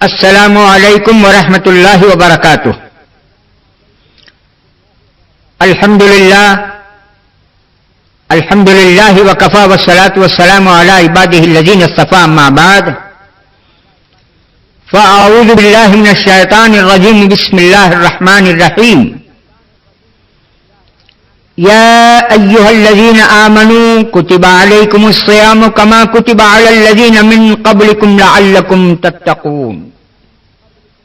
السلام علیکم ورحمۃ اللہ وبرکاتہ. الحمد للہ وکفی والصلاة والسلام علی عباده الذین اصطفى اما بعد فاعوذ باللہ من الشیطان الرجیم بسم اللہ الرحمن الرحیم. یا ایہا الذین آمنوا کتب علیکم الصیام کما کتب علی الذین من قبلکم لعلکم تتقون.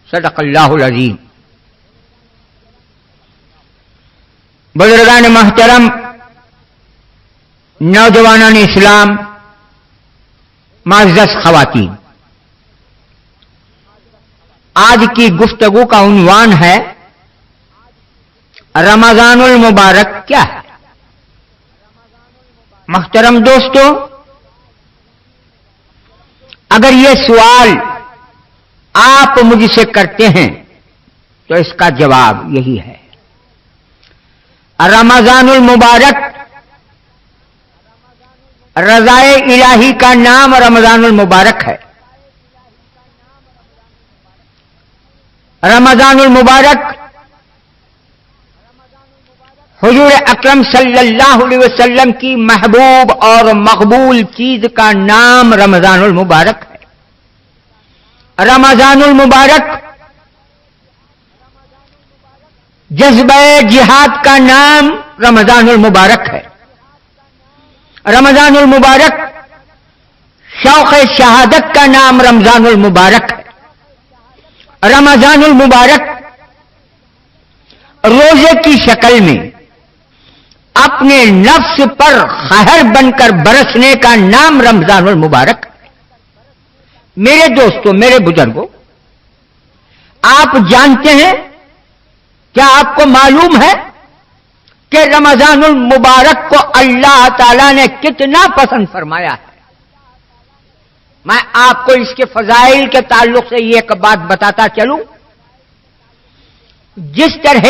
صدق اللہ العظیم. بزرگان محترم، نوجوانان اسلام، معزز خواتین، آج کی گفتگو کا عنوان ہے رمضان المبارک کیا ہے؟ محترم دوستو، اگر یہ سوال آپ مجھ سے کرتے ہیں تو اس کا جواب یہی ہے. رمضان المبارک، رضائے الہی کا نام رمضان المبارک ہے. رمضان المبارک حضور اکرم صلی اللہ علیہ وسلم کی محبوب اور مقبول چیز کا نام رمضان المبارک ہے. رمضان المبارک جذبہ جہاد کا نام رمضان المبارک ہے. رمضان المبارک شوق شہادت کا نام رمضان المبارک ہے. رمضان المبارک روزے کی شکل میں اپنے نفس پر قہر بن کر برسنے کا نام رمضان المبارک ہے. میرے دوستوں، میرے بزرگوں، آپ جانتے ہیں، کیا آپ کو معلوم ہے کہ رمضان المبارک کو اللہ تعالی نے کتنا پسند فرمایا ہے؟ میں آپ کو اس کے فضائل کے تعلق سے یہ ایک بات بتاتا چلوں. جس طرح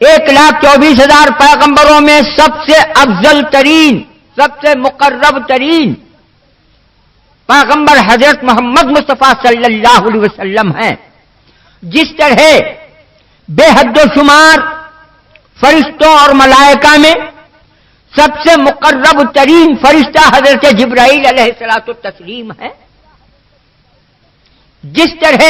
1,24,000 پیغمبروں میں سب سے افضل ترین، سب سے مقرب ترین پیغمبر حضرت محمد مصطفیٰ صلی اللہ علیہ وسلم ہیں، جس طرح بے حد و شمار فرشتوں اور ملائکہ میں سب سے مقرب ترین فرشتہ حضرت جبرائیل علیہ الصلوۃ والتسلیم ہے، جس طرح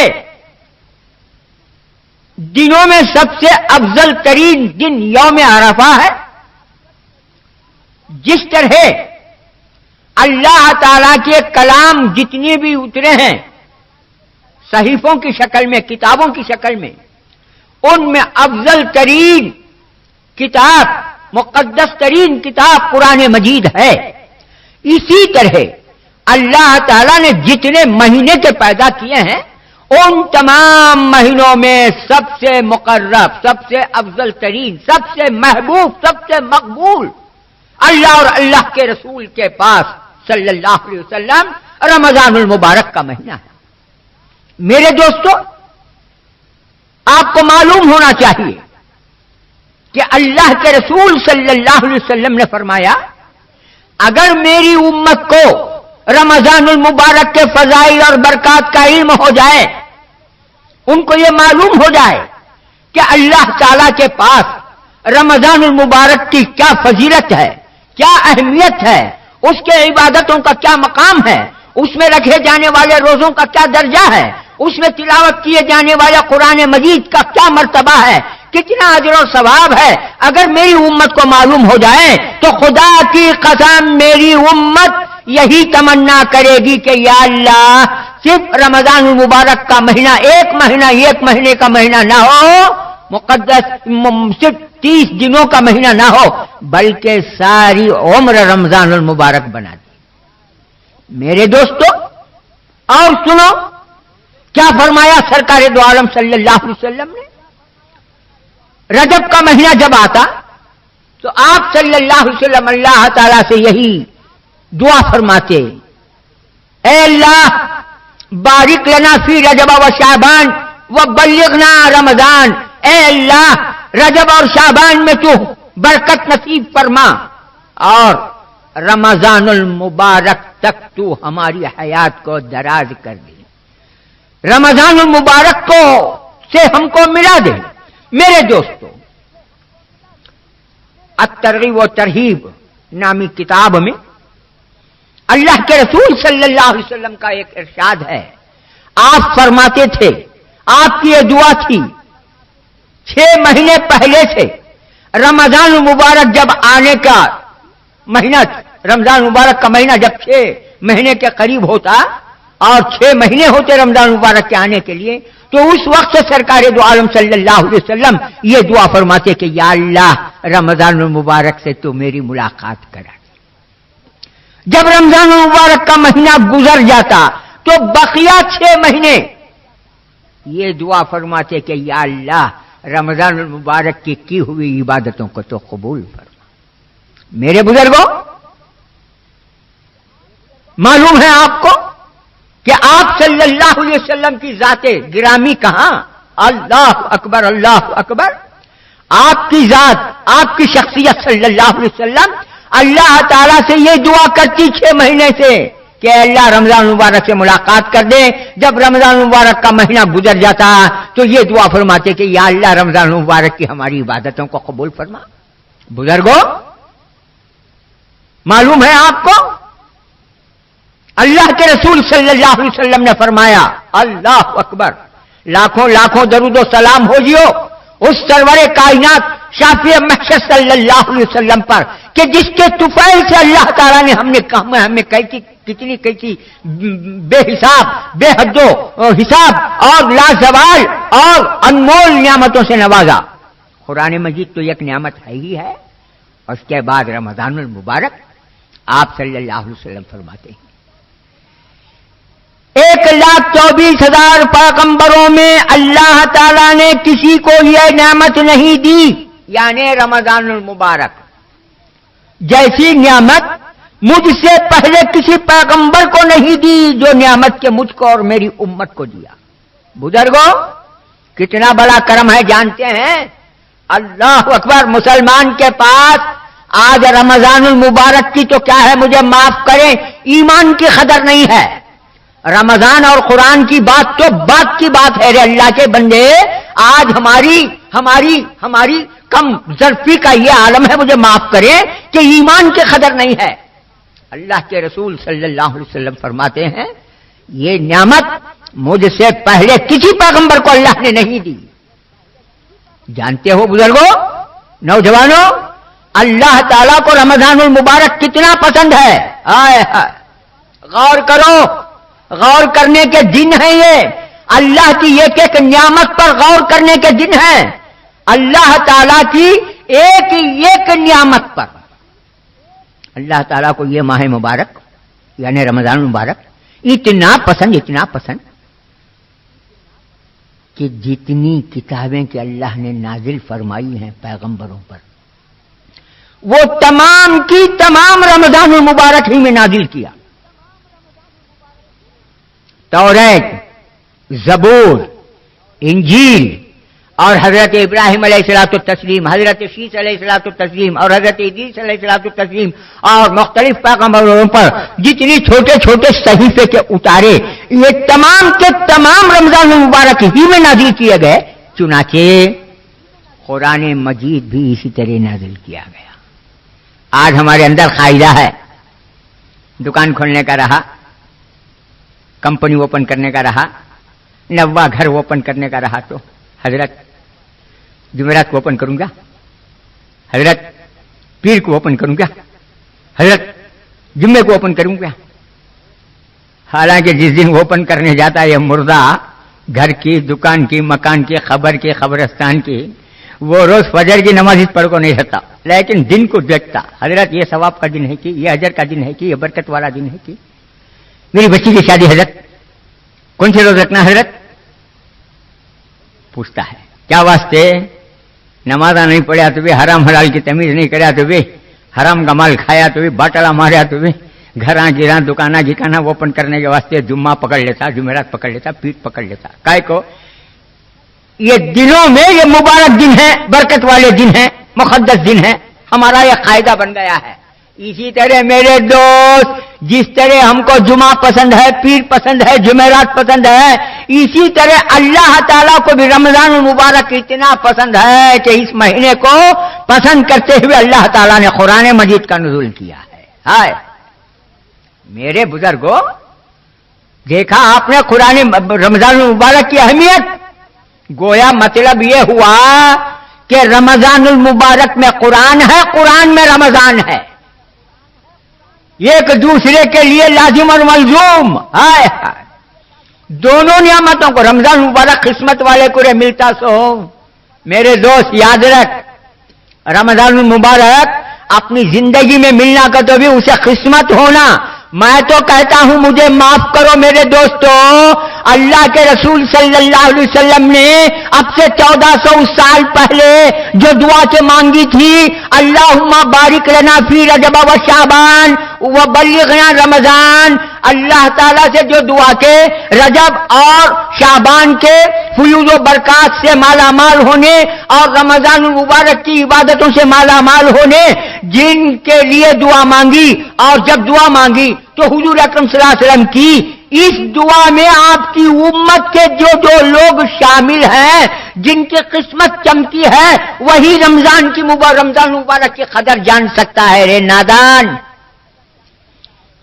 دنوں میں سب سے افضل ترین دن یوم عرفہ ہے، جس طرح اللہ تعالی کے کلام جتنے بھی اترے ہیں صحیفوں کی شکل میں، کتابوں کی شکل میں، ان میں افضل ترین کتاب، مقدس ترین کتاب قرآن مجید ہے. اسی طرح اللہ تعالی نے جتنے مہینے کے پیدا کیے ہیں ان تمام مہینوں میں سب سے مقرب، سب سے افضل ترین، سب سے محبوب، سب سے مقبول اللہ اور اللہ کے رسول کے پاس صلی اللہ علیہ وسلم رمضان المبارک کا مہینہ ہے. میرے دوستو، آپ کو معلوم ہونا چاہیے کہ اللہ کے رسول صلی اللہ علیہ وسلم نے فرمایا، اگر میری امت کو رمضان المبارک کے فضائل اور برکات کا علم ہو جائے، ان کو یہ معلوم ہو جائے کہ اللہ تعالی کے پاس رمضان المبارک کی کیا فضیلت ہے، کیا اہمیت ہے، اس کے عبادتوں کا کیا مقام ہے، اس میں رکھے جانے والے روزوں کا کیا درجہ ہے، اس میں تلاوت کیے جانے والے قرآن مجید کا کیا مرتبہ ہے، کتنا اجر و ثواب ہے، اگر میری امت کو معلوم ہو جائے تو خدا کی قسم میری امت یہی تمنا کرے گی کہ یا اللہ صرف رمضان المبارک کا مہینہ ایک مہینے کا مہینہ نہ ہو، مقدس صرف 30 دنوں کا مہینہ نہ ہو، بلکہ ساری عمر رمضان المبارک بنا دی. میرے دوستو، اور سنو کیا فرمایا سرکار دو عالم صلی اللہ علیہ وسلم نے. رجب کا مہینہ جب آتا تو آپ صلی اللہ علیہ وسلم اللہ تعالیٰ سے یہی دعا فرماتے، اے اللہ بارک لنا فی رجب و شعبان و بلغنا رمضان. اے اللہ رجب اور شعبان میں تو برکت نصیب فرما اور رمضان المبارک تک تو ہماری حیات کو دراز کر دے، رمضان المبارک کو سے ہم کو ملا دے۔ میرے دوستو، الترغیب و ترہیب نامی کتاب میں اللہ کے رسول صلی اللہ علیہ وسلم کا ایک ارشاد ہے۔ آپ فرماتے تھے، آپ کی یہ دعا تھی 6 مہینے پہلے سے رمضان المبارک جب آنے کا مہینہ، رمضان مبارک کا مہینہ جب 6 مہینے کے قریب ہوتا اور 6 مہینے ہوتے رمضان مبارک کے آنے کے لیے، تو اس وقت سے سرکار دو عالم صلی اللہ علیہ وسلم یہ دعا فرماتے کہ یا اللہ رمضان المبارک سے تو میری ملاقات کرا۔ جب رمضان المبارک کا مہینہ گزر جاتا تو بقیہ 6 مہینے یہ دعا فرماتے کہ یا اللہ رمضان المبارک کی ہوئی عبادتوں کو تو قبول فرما۔ میرے بزرگوں، معلوم ہے آپ کو کہ آپ صلی اللہ علیہ وسلم کی ذات گرامی کہاں؟ اللہ اکبر اللہ اکبر۔ آپ کی ذات، آپ کی شخصیت صلی اللہ علیہ وسلم اللہ تعالیٰ سے یہ دعا کرتی 6 مہینے سے کہ اللہ رمضان مبارک سے ملاقات کر دے۔ جب رمضان مبارک کا مہینہ گزر جاتا تو یہ دعا فرماتے کہ یا اللہ رمضان مبارک کی ہماری عبادتوں کو قبول فرما۔ بزرگوں، معلوم ہے آپ کو اللہ کے رسول صلی اللہ علیہ وسلم نے فرمایا، اللہ اکبر، لاکھوں لاکھوں درود و سلام ہو جیو اس سرور کائنات شافی محشر صلی اللہ علیہ وسلم پر کہ جس کے طفیل سے اللہ تعالیٰ نے ہمیں کتنی بے حساب بے حد و حساب اور لازوال اور انمول نعمتوں سے نوازا۔ قرآن مجید تو ایک نعمت ہے ہی ہے، اور اس کے بعد رمضان المبارک آپ صلی اللہ علیہ وسلم فرماتے ہیں 1,24,000 پیغمبروں میں اللہ تعالیٰ نے کسی کو یہ نعمت نہیں دی، یعنی رمضان المبارک جیسی نعمت مجھ سے پہلے کسی پیغمبر کو نہیں دی جو نعمت کے مجھ کو اور میری امت کو دیا۔ بزرگوں، کتنا بڑا کرم ہے جانتے ہیں؟ اللہ اکبر۔ مسلمان کے پاس آج رمضان المبارک کی تو کیا ہے، مجھے معاف کریں، ایمان کی قدر نہیں ہے۔ رمضان اور قرآن کی بات تو بات کی بات ہے۔ اللہ کے بندے، آج ہماری کم ظرفی کا یہ عالم ہے، مجھے معاف کریں کہ ایمان کی قدر نہیں ہے۔ اللہ کے رسول صلی اللہ علیہ وسلم فرماتے ہیں یہ نعمت مجھ سے پہلے کسی پیغمبر کو اللہ نے نہیں دی۔ جانتے ہو بزرگوں، نوجوانوں، اللہ تعالیٰ کو رمضان المبارک کتنا پسند ہے۔ آئے غور کرو، غور کرنے کے دن ہیں یہ، اللہ کی ایک ایک نعمت پر غور کرنے کے دن ہیں، اللہ تعالیٰ کی ایک ایک نعمت پر۔ اللہ تعالیٰ کو یہ ماہ مبارک یعنی رمضان مبارک اتنا پسند کہ جتنی کتابیں کہ اللہ نے نازل فرمائی ہیں پیغمبروں پر، وہ تمام کی تمام رمضان المبارک ہی میں نازل کیا۔ توریت، زبور، انجیل اور حضرت ابراہیم علیہ الصلوۃ والتسلیم، حضرت شیس علیہ الصلوۃ والتسلیم اور حضرت ادریس علیہ الصلوۃ والتسلیم اور مختلف پیغمبروں پر جتنی چھوٹے چھوٹے صحیفے کے اتارے، یہ تمام کے تمام رمضان المبارک ہی میں نازل کیے گئے۔ چنانچہ قرآن مجید بھی اسی طرح نازل کیا گیا۔ آج ہمارے اندر قاعدہ ہے، دکان کھولنے کا رہا، کمپنی اوپن کرنے کا رہا، نوا گھر اوپن کرنے کا رہا، تو حضرت جمعرات کو اوپن کروں گا، حضرت پیر کو اوپن کروں گا، حضرت جمعے کو اوپن کروں گا۔ حالانکہ جس دن اوپن کرنے جاتا ہے یہ مردہ گھر کی، دکان کی، مکان کی، خبر کی، قبرستان کی، وہ روز فجر کی نماز اس پر کو نہیں رہتا، لیکن دن کو دیکھتا، حضرت یہ ثواب کا دن ہے کہ یہ اجر کا دن ہے کہ یہ برکت والا دن ہے کہ میری بچی کی شادی حضرت کون سے روز رکھنا حضرت؟ پوچھتا ہے کیا واسطے؟ نمازہ نہیں پڑھا تو بھی، حرام حلال کی تمیز نہیں کریا تو بھی، حرام کا مال کھایا تو بھی، باٹلا ماریا تو بھی، گھراں گراں دکانہ گھکانا اوپن کرنے کے واسطے جمعہ پکڑ لیتا، جمعرات پکڑ لیتا، پیٹ پکڑ لیتا۔ کائے کو یہ دنوں میں یہ مبارک دن ہے، برکت والے دن ہیں، مقدس دن ہے، ہمارا یہ قاعدہ بن گیا ہے۔ اسی طرح میرے دوست، جس طرح ہم کو جمعہ پسند ہے، پیر پسند ہے، جمعرات پسند ہے، اسی طرح اللہ تعالیٰ کو بھی رمضان المبارک اتنا پسند ہے کہ اس مہینے کو پسند کرتے ہوئے اللہ تعالیٰ نے قرآن مجید کا نزول کیا ہے۔ ہائے میرے بزرگوں، دیکھا آپ نے قرآن رمضان المبارک کی اہمیت؟ گویا مطلب یہ ہوا کہ رمضان المبارک میں قرآن ہے، قرآن میں رمضان ہے، ایک دوسرے کے لیے لازم اور ملزوم۔ ہائے ہائے، دونوں نعمتوں کو رمضان مبارک قسمت والے کو ملتا سو۔ میرے دوست یاد رکھ، رمضان المبارک اپنی زندگی میں ملنا کا تو بھی اسے قسمت ہونا۔ میں تو کہتا ہوں مجھے معاف کرو میرے دوستو، اللہ کے رسول صلی اللہ علیہ وسلم نے اب سے 1400 سال پہلے جو دعا کے مانگی تھی، اللہم بارک لنا فی رجب و شعبان وبلغنا رمضان، اللہ تعالیٰ سے جو دعا کے رجب اور شعبان کے فیوز و برکات سے مالا مال ہونے اور رمضان المبارک کی عبادتوں سے مالا مال ہونے، جن کے لیے دعا مانگی اور جب دعا مانگی تو حضور اکرم صلی اللہ علیہ وسلم کی اس دعا میں آپ کی امت کے جو لوگ شامل ہیں، جن کی قسمت چمکی ہے، وہی رمضان مبارک کی قدر جان سکتا ہے۔ رے نادان،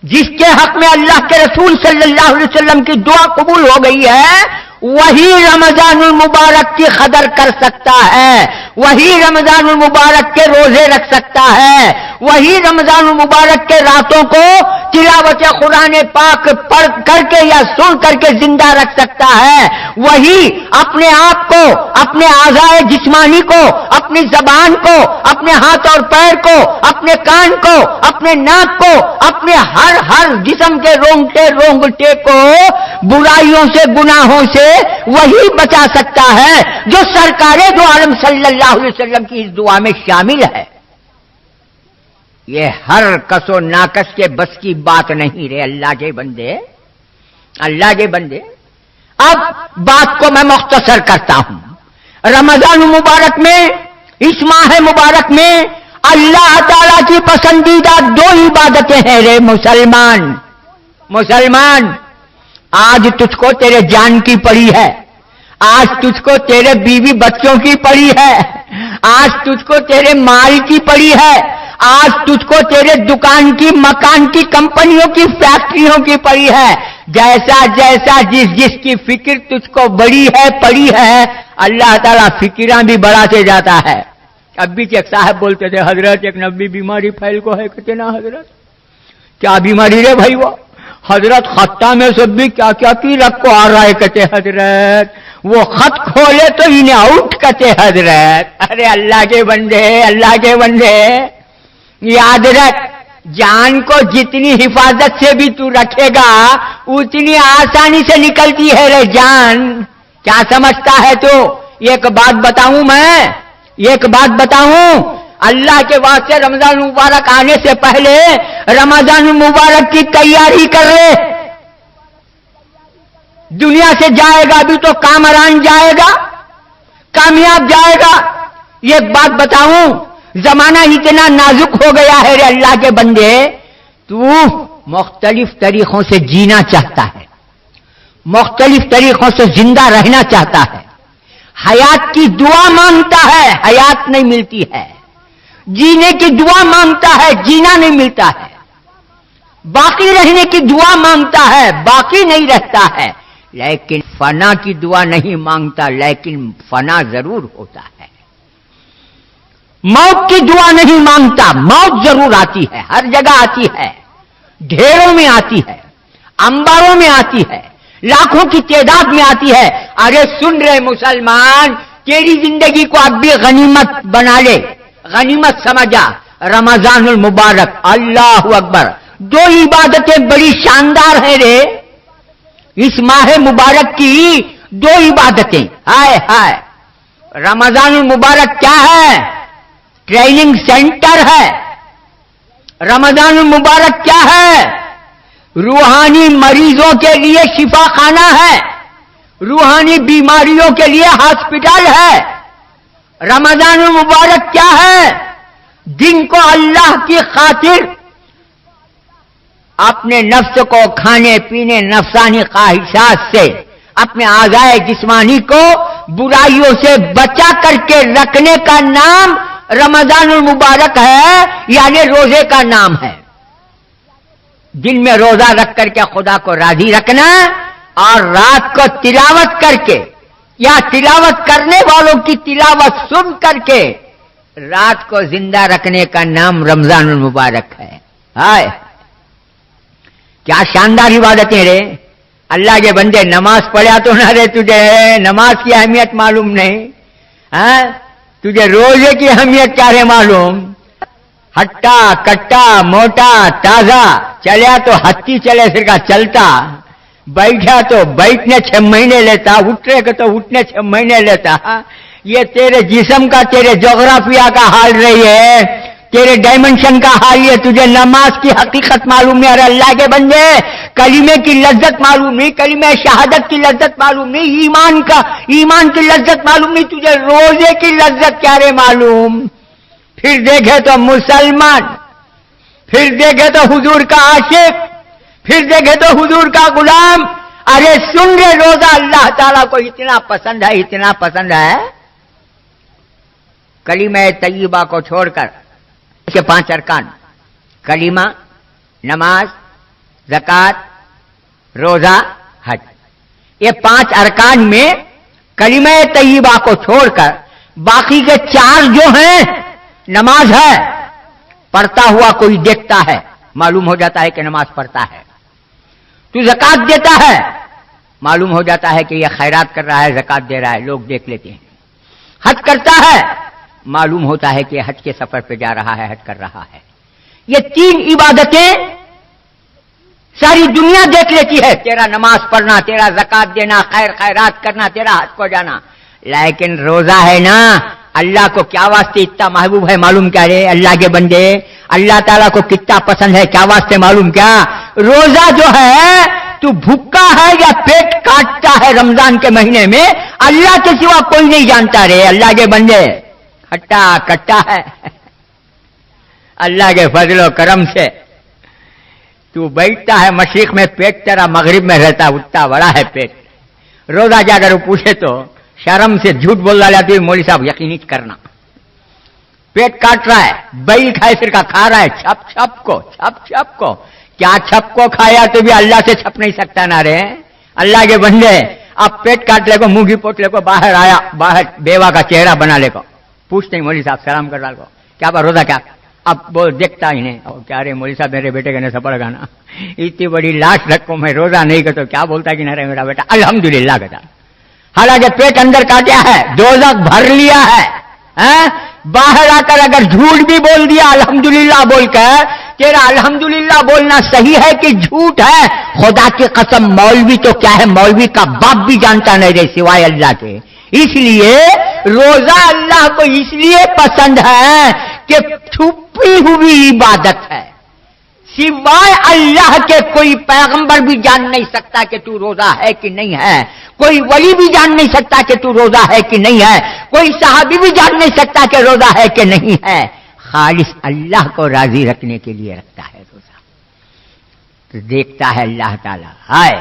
جس کے حق میں اللہ کے رسول صلی اللہ علیہ وسلم کی دعا قبول ہو گئی ہے، وہی رمضان المبارک کی قدر کر سکتا ہے، وہی رمضان المبارک کے روزے رکھ سکتا ہے، وہی رمضان المبارک کے راتوں کو تلاوت قرآن پاک پڑھ کر کے یا سن کر کے زندہ رکھ سکتا ہے، وہی اپنے آپ کو، اپنے اعضائے جسمانی کو، اپنی زبان کو، اپنے ہاتھ اور پیر کو، اپنے کان کو، اپنے ناک کو، اپنے ہر جسم کے رونگٹے کو برائیوں سے، گناہوں سے وہی بچا سکتا ہے جو سرکار دو عالم صلی اللہ علیہ وسلم کی اس دعا میں شامل ہے۔ یہ ہر کس و ناکس کے بس کی بات نہیں رے اللہ کے بندے، اللہ کے بندے۔ اب بات کو میں مختصر کرتا ہوں۔ رمضان مبارک میں، اس ماہ مبارک میں اللہ تعالی کی پسندیدہ 2 عبادتیں ہیں رے مسلمان۔ آج تجھ کو تیرے جان کی پڑی ہے، آج تجھ کو تیرے بیوی بچوں کی پڑی ہے، آج تجھ کو تیرے مال کی پڑی ہے، آج تجھ کو تیرے دکان کی، مکان کی، کمپنیوں کی، فیکٹریوں کی پڑی ہے۔ جیسا جس کی فکر تجھ کو بڑی ہے، پڑی ہے، اللہ تعالیٰ فکراں بھی بڑھاتے جاتا ہے۔ اب بھی ایک صاحب بولتے تھے، حضرت ایک نبی بیماری پھیل کو ہے، کہتے نا حضرت کیا بیماری رے بھائی؟ وہ حضرت خطہ میں سب بھی کیا کی رکھ کو آ رہا ہے، کہتے حضرت وہ خط کھولے تو انہیں آؤٹ کہتے حضرت۔ ارے اللہ کے بندے، اللہ کے بندے، یاد رکھ، جان کو جتنی حفاظت سے بھی تو رکھے گا اتنی آسانی سے نکلتی ہے رے جان۔ کیا سمجھتا ہے تو؟ ایک بات بتاؤں، اللہ کے واسطے رمضان مبارک آنے سے پہلے رمضان مبارک کی تیاری کر لے۔ دنیا سے جائے گا بھی تو کامران جائے گا، کامیاب جائے گا۔ ایک بات بتاؤں، زمانہ اتنا نازک ہو گیا ہے رے اللہ کے بندے، تو مختلف طریقوں سے جینا چاہتا ہے، مختلف طریقوں سے زندہ رہنا چاہتا ہے، حیات کی دعا مانگتا ہے، حیات نہیں ملتی ہے، جینے کی دعا مانگتا ہے، جینا نہیں ملتا ہے، باقی رہنے کی دعا مانگتا ہے، باقی نہیں رہتا ہے، لیکن فنا کی دعا نہیں مانگتا، لیکن فنا ضرور ہوتا ہے۔ موت کی دعا نہیں مانگتا، موت ضرور آتی ہے، ہر جگہ آتی ہے، ڈھیروں میں آتی ہے، انباروں میں آتی ہے، لاکھوں کی تعداد میں آتی ہے۔ ارے سن رہے مسلمان، تیری زندگی کو اب بھی غنیمت بنا لے، غنیمت سمجھا رمضان المبارک۔ اللہ اکبر، 2 عبادتیں بڑی شاندار ہیں رے اس ماہ مبارک کی، 2 عبادتیں۔ ہائے ہائے، رمضان المبارک کیا ہے؟ ٹریننگ سینٹر ہے۔ رمضان المبارک کیا ہے؟ روحانی مریضوں کے لیے شفا خانہ ہے۔ روحانی بیماریوں کے لیے ہاسپٹل ہے. رمضان المبارک کیا ہے؟ جن کو اللہ کی خاطر اپنے نفس کو کھانے پینے نفسانی خواہشات سے اپنے اعضائے جسمانی کو برائیوں سے بچا کر کے رکھنے کا نام رمضان المبارک ہے، یعنی روزے کا نام ہے. دن میں روزہ رکھ کر کے خدا کو راضی رکھنا اور رات کو تلاوت کر کے یا تلاوت کرنے والوں کی تلاوت سن کر کے رات کو زندہ رکھنے کا نام رمضان المبارک ہے. ہائے کیا شاندار عبادتیں رے. اللہ کے بندے نماز پڑھا تو نہ رے، تجھے نماز کی اہمیت معلوم نہیں. ہاں تجھے روزے کی اہمیت کیا ہے معلوم؟ ہٹا کٹا موٹا تازہ چلیا تو ہتھی چلے پھر کا چلتا، بیٹھا تو بیٹھنے 6 مہینے لیتا، اٹھنے کو تو اٹھنے 6 مہینے لیتا. یہ تیرے جسم کا تیرے جغرافیہ کا حال رہی ہے، تیرے ڈائمنشن کا حال یہ. تجھے نماز کی حقیقت معلوم نہیں. ارے اللہ کے بندے کلمے کی لذت معلوم نہیں، کلمہ شہادت کی لذت معلوم نہیں، ایمان کی لذت معلوم نہیں، تجھے روزے کی لذت کیا رے معلوم. پھر دیکھے تو مسلمان، پھر دیکھے تو حضور کا عاشق، پھر دیکھے تو حضور کا غلام. ارے سن رے، روزہ اللہ تعالیٰ کو اتنا پسند ہے، اتنا پسند ہے. کلمہ طیبہ کو چھوڑ کر اس کے 5 ارکان، کلمہ، نماز، زکوٰۃ، روزہ، حج، یہ 5 ارکان میں کلمہ طیبہ کو چھوڑ کر باقی کے 4 جو ہیں، نماز ہے، پڑھتا ہوا کوئی دیکھتا ہے معلوم ہو جاتا ہے کہ نماز پڑھتا ہے. تو زکوٰۃ دیتا ہے معلوم ہو جاتا ہے کہ یہ خیرات کر رہا ہے، زکوٰۃ دے رہا ہے، لوگ دیکھ لیتے ہیں. حج کرتا ہے معلوم ہوتا ہے کہ حج کے سفر پہ جا رہا ہے، حج کر رہا ہے. یہ 3 عبادتیں ساری دنیا دیکھ لیتی ہے، تیرا نماز پڑھنا، تیرا زکوٰۃ دینا، خیرات کرنا، تیرا حج کو جانا. لیکن روزہ ہے نا، اللہ کو کیا واسطے اتنا محبوب ہے معلوم کیا رے. اللہ کے بندے اللہ تعالیٰ کو کتنا پسند ہے کیا واسطے معلوم کیا؟ روزہ جو ہے تو بھوکا ہے یا پیٹ کاٹتا ہے رمضان کے مہینے میں، اللہ کے سوا کوئی نہیں جانتا رے. اللہ کے بندے کھٹا کٹا ہے. اللہ کے فضل و کرم سے تو بیٹھتا ہے مشرق میں، پیٹ تیرا مغرب میں رہتا، اتنا بڑا ہے پیٹ. روزہ جا کر وہ پوچھے تو شرم سے جھوٹ بول رہا ہے، مولوی صاحب یقین کرنا پیٹ کاٹ رہا ہے، بیل کھائے پھر کا کھا رہا ہے، چھپ چھپ کو کیا چھپ کو کھایا تو بھی اللہ سے چھپ نہیں سکتا نہ رے. اللہ کے بندے اب پیٹ کاٹ لے کو، منہ کی پوٹ لے کو، باہر آیا، باہر بیوہ کا چہرہ بنا لے کو، پوچھتے ہیں مولوی صاحب سلام کر ڈال کو، کیا با روزہ کیا؟ اب وہ دیکھتا ہی نہیں، کیا رے مولوی صاحب میرے بیٹے کا نہیں سپڑ گانا، اتنی بڑی لاش رکھو میں روزہ نہیں کرتا، کیا بولتا کہ نہ رہے میرا بیٹا الحمدللہ کہتا. حالانکہ پیٹ اندر کاٹیا ہے، دوزخ بھر لیا ہے. باہر آ کر اگر جھوٹ بھی بول دیا الحمدللہ بول کر، تیرا الحمدللہ بولنا صحیح ہے کہ جھوٹ ہے؟ خدا کی قسم مولوی تو کیا ہے، مولوی کا باپ بھی جانتا نہیں رہے سوائے اللہ کے. اس لیے روزہ اللہ کو اس لیے پسند ہے کہ چھپی ہوئی عبادت ہے، سوائے اللہ کے کوئی پیغمبر بھی جان نہیں سکتا کہ تو روزہ ہے کہ نہیں ہے، کوئی ولی بھی جان نہیں سکتا کہ تو روزہ ہے کہ نہیں ہے، کوئی صحابی بھی جان نہیں سکتا کہ روزہ ہے کہ نہیں ہے. خالص اللہ کو راضی رکھنے کے لیے رکھتا ہے روزہ. تو دیکھتا ہے اللہ تعالیٰ، ہائے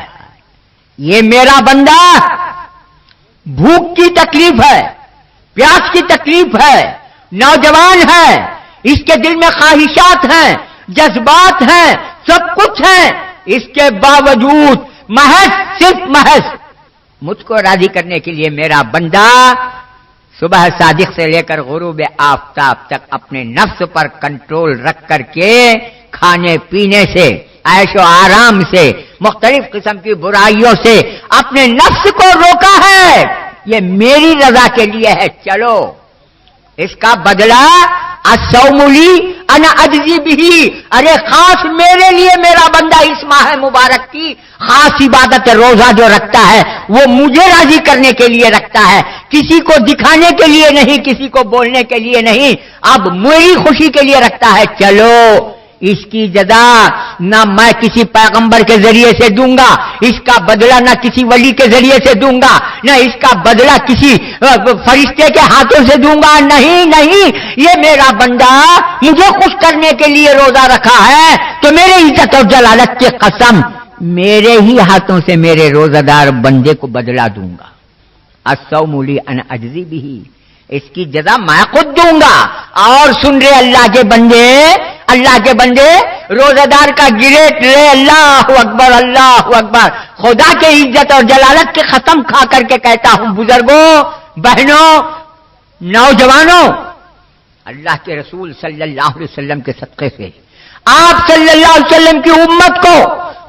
یہ میرا بندہ بھوک کی تکلیف ہے، پیاس کی تکلیف ہے، نوجوان ہے، اس کے دل میں خواہشات ہیں، جذبات ہیں، سب کچھ ہیں، اس کے باوجود محض مجھ کو راضی کرنے کے لیے میرا بندہ صبح صادق سے لے کر غروب آفتاب تک اپنے نفس پر کنٹرول رکھ کر کے کھانے پینے سے، عیش و آرام سے، مختلف قسم کی برائیوں سے اپنے نفس کو روکا ہے. یہ میری رضا کے لیے ہے، چلو اس کا بدلہ الصوم لی انا اجزی بہ. ارے خاص میرے لیے میرا بندہ اس ماہ مبارک کی خاص عبادت روزہ جو رکھتا ہے وہ مجھے راضی کرنے کے لیے رکھتا ہے، کسی کو دکھانے کے لیے نہیں، کسی کو بولنے کے لیے نہیں، اب میری خوشی کے لیے رکھتا ہے. چلو اس کی جزا نہ میں کسی پیغمبر کے ذریعے سے دوں گا، اس کا بدلہ نہ کسی ولی کے ذریعے سے دوں گا، نہ اس کا بدلہ کسی فرشتے کے ہاتھوں سے دوں گا، نہیں، یہ میرا بندہ مجھے خوش کرنے کے لیے روزہ رکھا ہے تو میرے عزت اور جلالت کی قسم میرے ہی ہاتھوں سے میرے روزہ دار بندے کو بدلہ دوں گا۔ الصوم لی انا اجزی بہ، اس کی جزا میں خود دوں گا۔ اور سن رہے اللہ کے بندے روزہ دار کا گریٹ لے، اللہ اکبر اللہ اکبر، خدا کے عزت اور جلالت کے ختم کھا کر کے کہتا ہوں بزرگوں، بہنوں، نوجوانوں، اللہ کے رسول صلی اللہ علیہ وسلم کے صدقے سے آپ صلی اللہ علیہ وسلم کی امت کو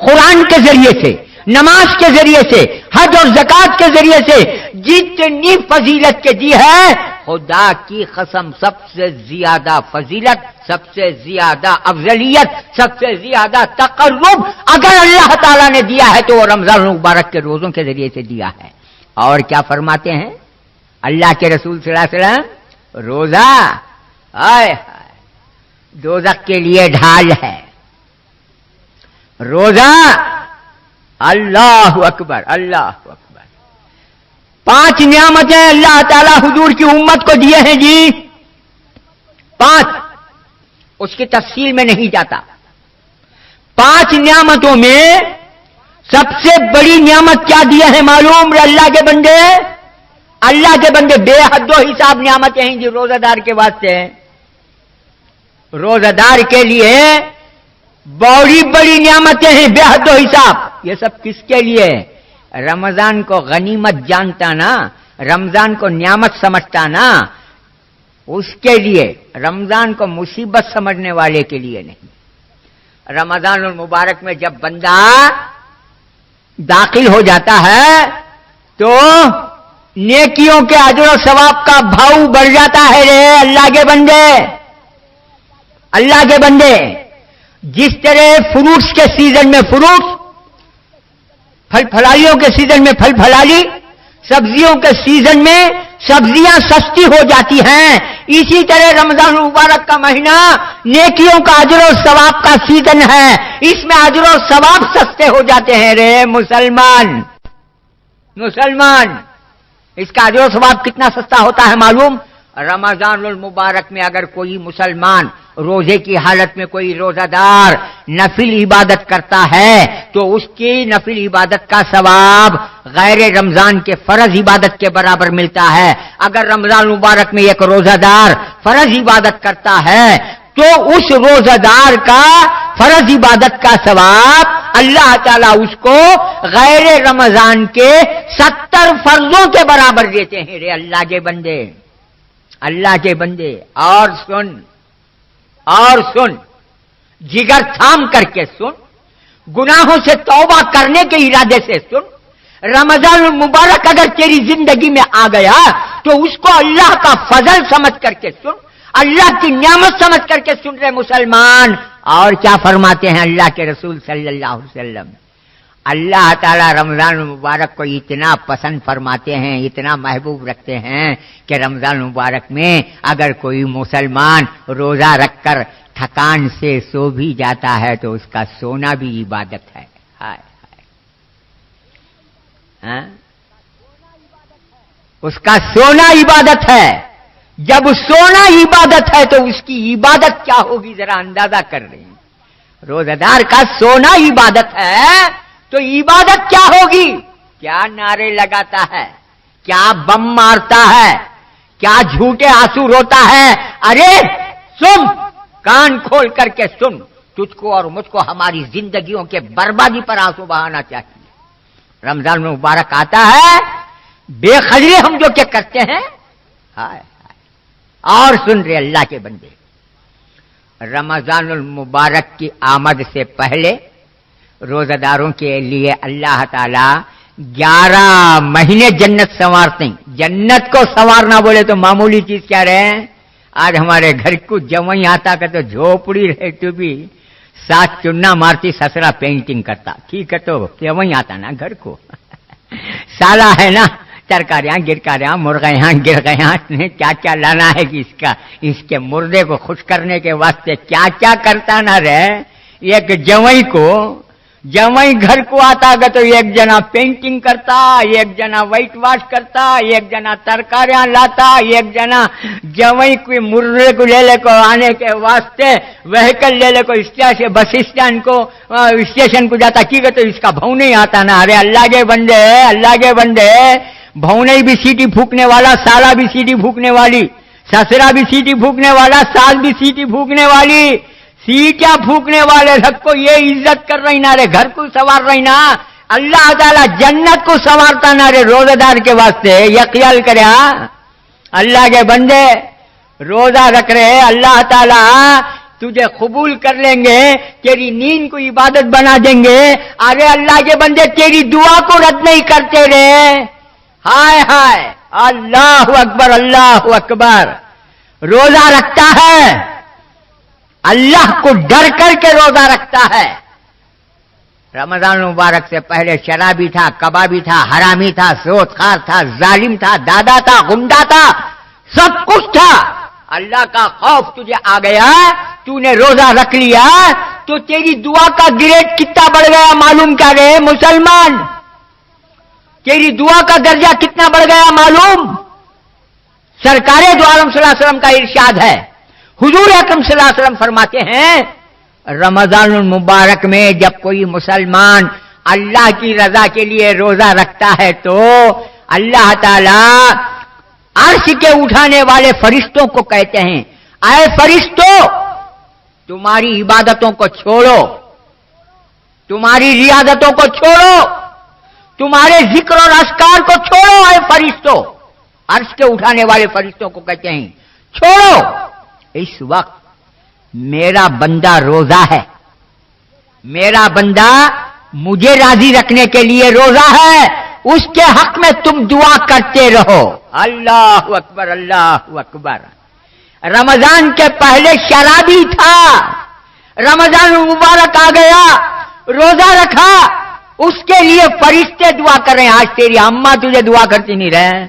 قرآن کے ذریعے سے، نماز کے ذریعے سے، حج اور زکات کے ذریعے سے جتنی فضیلت کے دی ہے، خدا کی قسم سب سے زیادہ فضیلت، سب سے زیادہ افضلیت، سب سے زیادہ تقرب اگر اللہ تعالیٰ نے دیا ہے تو وہ رمضان المبارک کے روزوں کے ذریعے سے دیا ہے۔ اور کیا فرماتے ہیں اللہ کے رسول صلی اللہ علیہ وسلم؟ روزہ آئے دوزخ کے لیے ڈھال ہے، روزہ اللہ اکبر اللہ اکبر۔ 5 نعمتیں اللہ تعالی حضور کی امت کو دیے ہیں جی، 5، اس کی تفصیل میں نہیں جاتا۔ 5 نعمتوں میں سب سے بڑی نعمت کیا دیے ہیں معلوم ہے اللہ کے بندے بے حد و حساب نعمتیں ہیں جی روزہ دار کے واسطے، روزہ دار کے لیے بڑی بڑی نعمتیں ہیں بے حد و حساب۔ یہ سب کس کے لیے؟ رمضان کو غنیمت جانتا نا، رمضان کو نعمت سمجھتا نا، اس کے لیے، رمضان کو مصیبت سمجھنے والے کے لیے نہیں۔ رمضان المبارک میں جب بندہ داخل ہو جاتا ہے تو نیکیوں کے اجر و ثواب کا بھاؤ بڑھ جاتا ہے رے اللہ کے بندے، جس طرح فروٹس کے سیزن میں فروٹس، پھل پھلالیوں کے سیزن میں پھل پھلالی، سبزیوں کے سیزن میں سبزیاں سستی ہو جاتی ہیں، اسی طرح رمضان المبارک کا مہینہ نیکیوں کا اجر و ثواب کا سیزن ہے، اس میں اجر و ثواب سستے ہو جاتے ہیں رے مسلمان۔ اس کا اجر و ثواب کتنا سستا ہوتا ہے معلوم؟ رمضان المبارک میں اگر کوئی مسلمان روزے کی حالت میں کوئی روزہ دار نفل عبادت کرتا ہے تو اس کی نفل عبادت کا ثواب غیر رمضان کے فرض عبادت کے برابر ملتا ہے۔ اگر رمضان المبارک میں ایک روزہ دار فرض عبادت کرتا ہے تو اس روزہ دار کا فرض عبادت کا ثواب اللہ تعالیٰ اس کو غیر رمضان کے 70 فرضوں کے برابر دیتے ہیں رے اللہ کے بندے۔ اور سن جگر تھام کر کے سن، گناہوں سے توبہ کرنے کے ارادے سے سن، رمضان المبارک اگر تیری زندگی میں آ گیا تو اس کو اللہ کا فضل سمجھ کر کے سن، اللہ کی نعمت سمجھ کر کے سن رہے مسلمان۔ اور کیا فرماتے ہیں اللہ کے رسول صلی اللہ علیہ وسلم؟ اللہ تعالیٰ رمضان المبارک کو اتنا پسند فرماتے ہیں، اتنا محبوب رکھتے ہیں کہ رمضان المبارک میں اگر کوئی مسلمان روزہ رکھ کر تھکان سے سو بھی جاتا ہے تو اس کا سونا بھی عبادت ہے۔ اس کا سونا عبادت ہے۔ جب سونا عبادت ہے تو اس کی عبادت کیا ہوگی ذرا اندازہ کر رہے ہیں۔ روزہ دار کا سونا عبادت ہے تو عبادت کیا ہوگی؟ کیا نعرے لگاتا ہے، کیا بم مارتا ہے، کیا جھوٹے آنسو روتا ہے۔ ارے سن، کان کھول کر کے سن، تجھ کو اور مجھ کو ہماری زندگیوں کے بربادی پر آنسو بہانا چاہیے۔ رمضان مبارک آتا ہے، بے خجری ہم جو کہ کرتے ہیں۔ اور سن رہے اللہ کے بندے، رمضان المبارک کی آمد سے پہلے روزہ داروں کے لیے اللہ تعالی 11 مہینے جنت سنوارتے ہیں۔ جنت کو سنوارنا بولے تو معمولی چیز کیا رہے ہیں؟ آج ہمارے گھر کو جوئی آتا کہ تو جھوپڑی رہے تو بھی ساتھ چننا مارتی سسرا پینٹنگ کرتا، ٹھیک ہے تو جوئی آتا نا گھر کو، سالہ ہے نا ترکاریاں گرکاریاں مرغیاں گر گیاں، کیا کیا لانا ہے کہ اس کے مردے کو خوش کرنے کے واسطے کیا کیا کرتا نہ رہے. ایک جوئی گھر کو آتا گا تو ایک جنا پینٹنگ کرتا، ایک جنا وائٹ واش کرتا، ایک جنا ترکاریاں لاتا، ایک جنا جوئی کوئی مردے کو لے کو آنے کے واسطے وہیکل لے کو بس اسٹیشن کو جاتا کی گا تو اس کا بھاؤ نہیں آتا نا. ارے اللہ کے بندے بھاؤ بھی سیٹی پھونکنے والا، سالا بھی سیٹی پھونکنے والی، سسرا بھی سیٹی پھونکنے والا، ساس بھی سیٹی پھونکنے والی، سیٹیاں پھونکنے والے سب کو یہ عزت کر رہی نا رے، گھر کو سوار رہی نا. اللہ تعالیٰ جنت کو سوارتا نا رے روزہ دار کے واسطے. یہ خیال کرے اللہ کے بندے روزہ رکھ رہے، اللہ تعالیٰ تجھے قبول کر لیں گے، تیری نیند کو عبادت بنا دیں گے. ارے اللہ کے بندے تیری دعا کو رد نہیں کرتے رے. ہائے ہائے، اللہ اکبر اللہ اکبر. روزہ رکھتا ہے، اللہ کو ڈر کر کے روزہ رکھتا ہے. رمضان مبارک سے پہلے شرابی تھا، کبابی تھا، حرامی تھا، سود خار تھا، ظالم تھا، دادا تھا، گنڈا تھا، سب کچھ تھا. اللہ کا خوف تجھے آ گیا، تو نے روزہ رکھ لیا تو تیری دعا کا گریڈ کتنا بڑھ گیا معلوم کیا گئے مسلمان؟ تیری دعا کا درجہ کتنا بڑھ گیا معلوم؟ سرکار دو عالم صلی اللہ علیہ وسلم کا ارشاد ہے، حضور اکرم صلی اللہ علیہ وسلم فرماتے ہیں رمضان المبارک میں جب کوئی مسلمان اللہ کی رضا کے لیے روزہ رکھتا ہے تو اللہ تعالی عرش کے اٹھانے والے فرشتوں کو کہتے ہیں اے فرشتوں تمہاری عبادتوں کو چھوڑو، تمہاری ریاضتوں کو چھوڑو، تمہارے ذکر اور اذکار کو چھوڑو. اے فرشتوں، عرش کے اٹھانے والے فرشتوں کو کہتے ہیں چھوڑو، اس وقت میرا بندہ روزہ ہے، میرا بندہ مجھے راضی رکھنے کے لیے روزہ ہے، اس کے حق میں تم دعا کرتے رہو. اللہ اکبر اللہ اکبر. رمضان کے پہلے شرابی تھا، رمضان مبارک آ گیا، روزہ رکھا، اس کے لیے فرشتے دعا کر رہے ہیں. آج تیری اماں تجھے دعا کرتی نہیں رہے،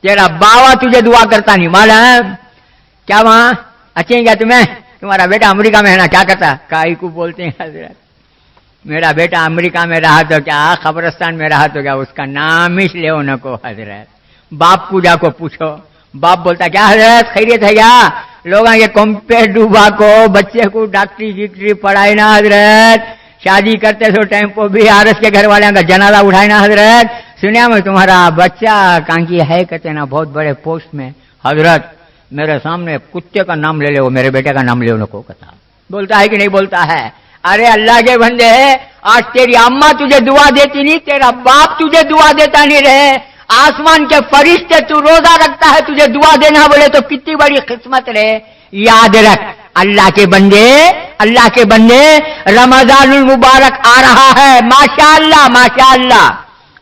تیرا باوا تجھے دعا کرتا نہیں معلوم کیا؟ وہاں اچھے کیا تمہارا بیٹا امریکہ میں ہے نا، کیا کرتا؟ کائی کو بولتے ہیں حضرت میرا بیٹا امریکہ میں رہا تو کیا، قبرستان میں رہا تو کیا، اس کا نام ہی لے ان کو حضرت. باپ کو جا کو پوچھو، باپ بولتا کیا حضرت خیریت ہے کیا؟ لوگوں کے کمپیئر ڈوبا کو بچے کو ڈاکٹری گیکٹری پڑھائے نا حضرت، شادی کرتے تو ٹائم کو بھی آرس کے گھر والے کا جنازہ اٹھائے نا حضرت. سنیا میں تمہارا بچہ کہاں کی ہے کہتے نا بہت بڑے پوسٹ میں. حضرت میرے سامنے کتے کا نام لے لے، وہ میرے بیٹے کا نام لے ان کو کہتا. بولتا ہے کہ نہیں بولتا ہے؟ ارے اللہ کے بندے آج تیری اماں تجھے دعا دیتی نہیں، تیرا باپ تجھے دعا دیتا نہیں رہے، آسمان کے فرشتے تو روزہ رکھتا ہے تجھے دعا دینا بولے تو کتنی بڑی قسمت رہے. یاد رکھ اللہ کے بندے رمضان المبارک آ رہا ہے. ماشاءاللہ ماشاءاللہ.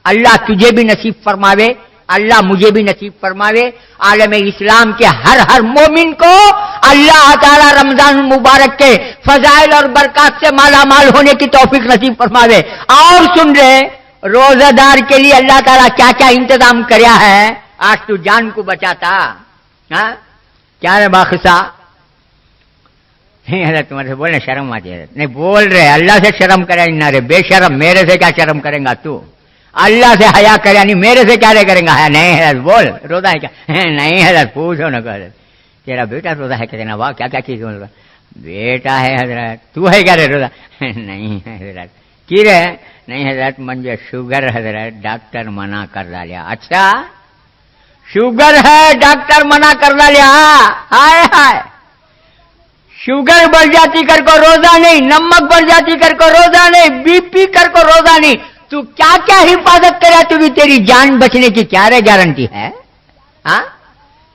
اللہ تجھے بھی نصیب فرماوے، اللہ مجھے بھی نصیب فرماوے، عالم اسلام کے ہر مومن کو اللہ تعالی رمضان المبارک کے فضائل اور برکات سے مالا مال ہونے کی توفیق نصیب فرماوے. اور سن رہے روزہ دار کے لیے اللہ تعالیٰ کیا کیا انتظام کریا ہے. آج تو جان کو بچاتا کیا رے باخصا؟ نہیں حضرت تمہارے سے بولنے شرم آتی ہے، نہیں بول رہے اللہ سے شرم کرے نہ رے بے شرم. میرے سے کیا شرم کریں گا تو؟ اللہ سے حیا کرے نہیں، میرے سے کیا رے کریں گا؟ نہیں حضرت بول روزہ ہے کیا؟ نہیں حضرت پوچھو نہ حضرت تیرا بیٹا روزہ ہے کہتے نا، واہ کیا کیا چیز بیٹا ہے حضرت، تو ہے کیا رے روزہ؟ نہیں حضرت کی رے؟ نہیں حضرت مجھے شوگر حضرت ڈاکٹر منع کر ڈالیا. اچھا شوگر ہے ڈاکٹر منع کر ڈالیا؟ ہائے ہائے. شوگر بڑھ جاتی کر کو روزہ نہیں، نمک بڑھ جاتی کر کو روزہ نہیں، بی پی کر کو روزہ نہیں. تو کیا کیا حفاظت کرے تو بھی تیری جان بچنے کی کیا رے گارنٹی ہے؟ ہاں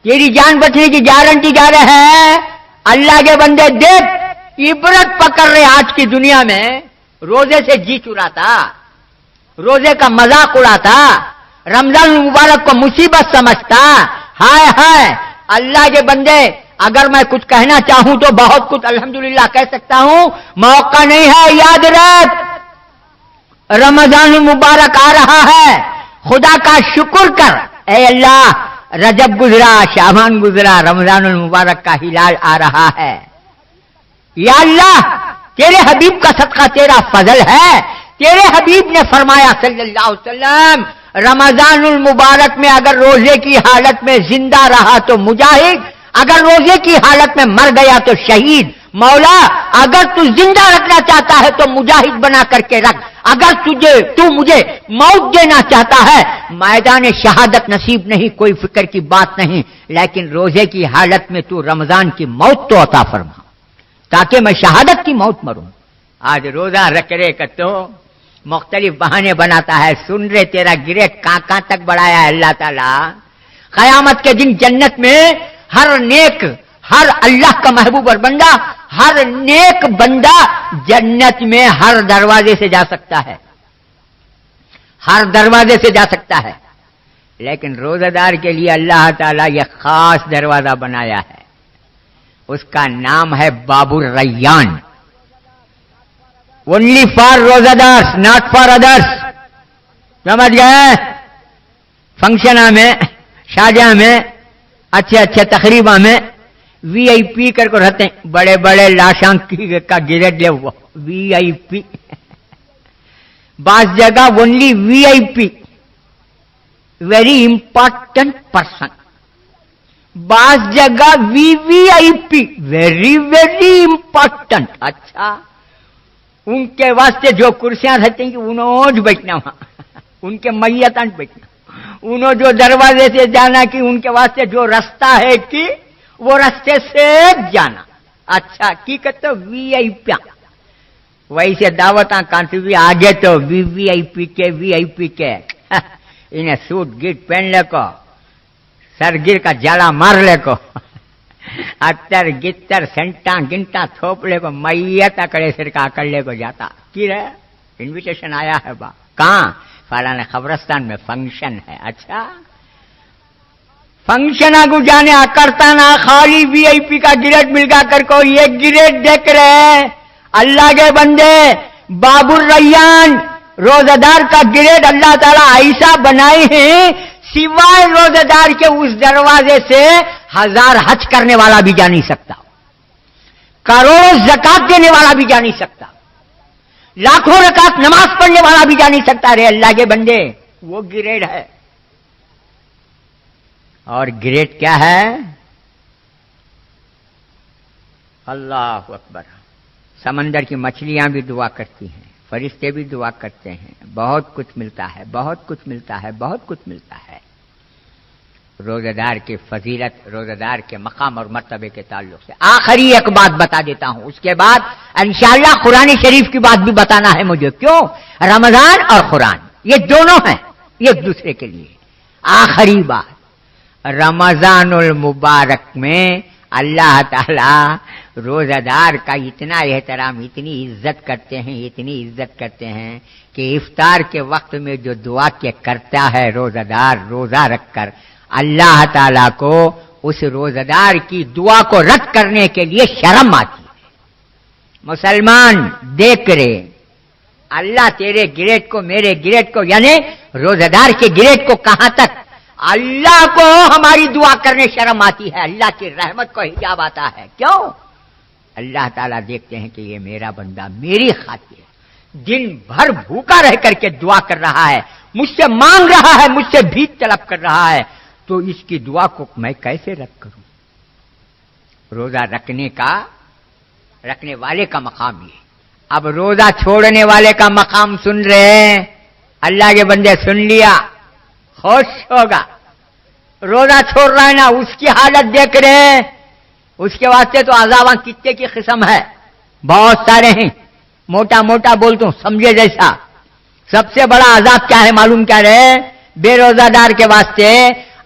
تیری جان بچنے کی گارنٹی کیا رہے ہے؟ اللہ کے بندے دیکھ عبرت پکڑ رہے آج کی دنیا میں. روزے سے جی چراتا، روزے کا مذاق اڑاتا، رمضان المبارک کو مصیبت سمجھتا. ہائے ہائے اللہ کے بندے اگر میں کچھ کہنا چاہوں تو بہت کچھ الحمدللہ کہہ سکتا ہوں، موقع نہیں ہے. یاد رکھ رمضان المبارک آ رہا ہے، خدا کا شکر کر. اے اللہ رجب گزرا، شعبان گزرا، رمضان المبارک کا ہلال آ رہا ہے، یا اللہ تیرے حبیب کا صدقہ تیرا فضل ہے، تیرے حبیب نے فرمایا صلی اللہ علیہ وسلم رمضان المبارک میں اگر روزے کی حالت میں زندہ رہا تو مجاہد، اگر روزے کی حالت میں مر گیا تو شہید۔ مولا اگر تو زندہ رکھنا چاہتا ہے تو مجاہد بنا کر کے رکھ، اگر تو مجھے موت دینا چاہتا ہے میدان شہادت نصیب نہیں، کوئی فکر کی بات نہیں، لیکن روزے کی حالت میں تو رمضان کی موت تو عطا فرما تاکہ میں شہادت کی موت مروں۔ آج روزہ رکھ رے کہ تو مختلف بہانے بناتا ہے، سن رے تیرا گریڈ کہاں تک بڑھایا ہے اللہ تعالیٰ۔ قیامت کے دن جنت میں ہر نیک، ہر اللہ کا محبوب اور بندہ، ہر نیک بندہ جنت میں ہر دروازے سے جا سکتا ہے، ہر دروازے سے جا سکتا ہے، لیکن روزہ دار کے لیے اللہ تعالیٰ یہ خاص دروازہ بنایا ہے، اس کا نام ہے باب الریان۔ اونلی فار روزہ دارس، ناٹ فار ادرس۔ سمجھ گئے؟ فنکشن میں، شادیاں میں، اچھے اچھے تقریبا میں وی آئی پی کر کو رہتے ہیں، بڑے بڑے لاشاں کا گریڈ لے وہ وی آئی پی، بعض جگہ only V I P very important person, بعض جگہ V V I P very very important. اچھا ان کے واسطے جو کرسیاں رہتی ہیں انہوں بیٹھنا وہاں، ان کے میتاں بیٹھنا، انہوں جو دروازے سے جانا کہ ان کے واسطے جو رستہ ہے کہ وہ رستے سے جانا۔ اچھا کی کہتے وی آئی پی، ویسے دعوتاں کانتی بھی آگے تو وی وی آئی پی کے وی آئی پی کے انہیں سوٹ گیٹ پہن لے کو، سر گر کا جالا مار لے کو، اتر گتر سینٹاں گنٹا تھوپ لے کو، میت اکڑے سر کا اکڑ لے کو جاتا کی رہے انویٹیشن آیا ہے با کہاں فلانے قبرستان میں فنکشن ہے۔ اچھا فنکشن آگو جانے کرتا نا خالی وی آئی پی کا گریڈ مل گا کر کو، یہ گریڈ دیکھ رہے اللہ کے بندے باب الریان روزہ دار کا گریڈ اللہ تعالیٰ ایسا بنائے ہیں سوائے روزہ دار کے اس دروازے سے 1000 حج کرنے والا بھی جا نہیں سکتا، کروڑوں زکات دینے والا بھی جا نہیں سکتا، لاکھوں رکعت نماز پڑھنے والا بھی جا نہیں سکتا۔ رے اللہ کے بندے وہ گریڈ ہے، اور گریڈ کیا ہے؟ اللہ اکبر۔ سمندر کی مچھلیاں بھی دعا کرتی ہیں، فرشتے بھی دعا کرتے ہیں، بہت کچھ ملتا ہے، بہت کچھ ملتا ہے، بہت کچھ ملتا ہے۔ روزہ دار کی فضیلت، روزہ دار کے مقام اور مرتبے کے تعلق سے آخری ایک بات بتا دیتا ہوں، اس کے بعد انشاءاللہ قرآن شریف کی بات بھی بتانا ہے مجھے۔ کیوں؟ رمضان اور قرآن یہ دونوں ہیں ایک دوسرے کے لیے۔ آخری بات، رمضان المبارک میں اللہ تعالی روزہ دار کا اتنا احترام، اتنی عزت کرتے ہیں، اتنی عزت کرتے ہیں کہ افطار کے وقت میں جو دعا کے کرتا ہے روزہ دار روزہ رکھ کر، اللہ تعالیٰ کو اس روزہ دار کی دعا کو رد کرنے کے لیے شرم آتی ہے۔ مسلمان دیکھ رہے اللہ تیرے گریڈ کو، میرے گریڈ کو، یعنی روزہ دار کے گریڈ کو کہاں تک اللہ کو ہماری دعا کرنے شرم آتی ہے، اللہ کی رحمت کو حجاب آتا ہے۔ کیوں؟ اللہ تعالیٰ دیکھتے ہیں کہ یہ میرا بندہ میری خاطر دن بھر بھوکا رہ کر کے دعا کر رہا ہے، مجھ سے مانگ رہا ہے، مجھ سے بھیک طلب کر رہا ہے، تو اس کی دعا کو میں کیسے رد کروں؟ روزہ رکھنے والے کا مقام یہ۔ اب روزہ چھوڑنے والے کا مقام سن رہے ہیں، اللہ کے بندے سن لیا، خوش ہوگا۔ روزہ چھوڑ رہا ہے نا، اس کی حالت دیکھ رہے ہیں، اس کے واسطے تو عذاباں کتنے کی قسم ہے، بہت سارے ہیں، موٹا موٹا بولتا ہوں سمجھے جیسا۔ سب سے بڑا عذاب کیا ہے معلوم کیا رہے؟ بے روزہ دار کے واسطے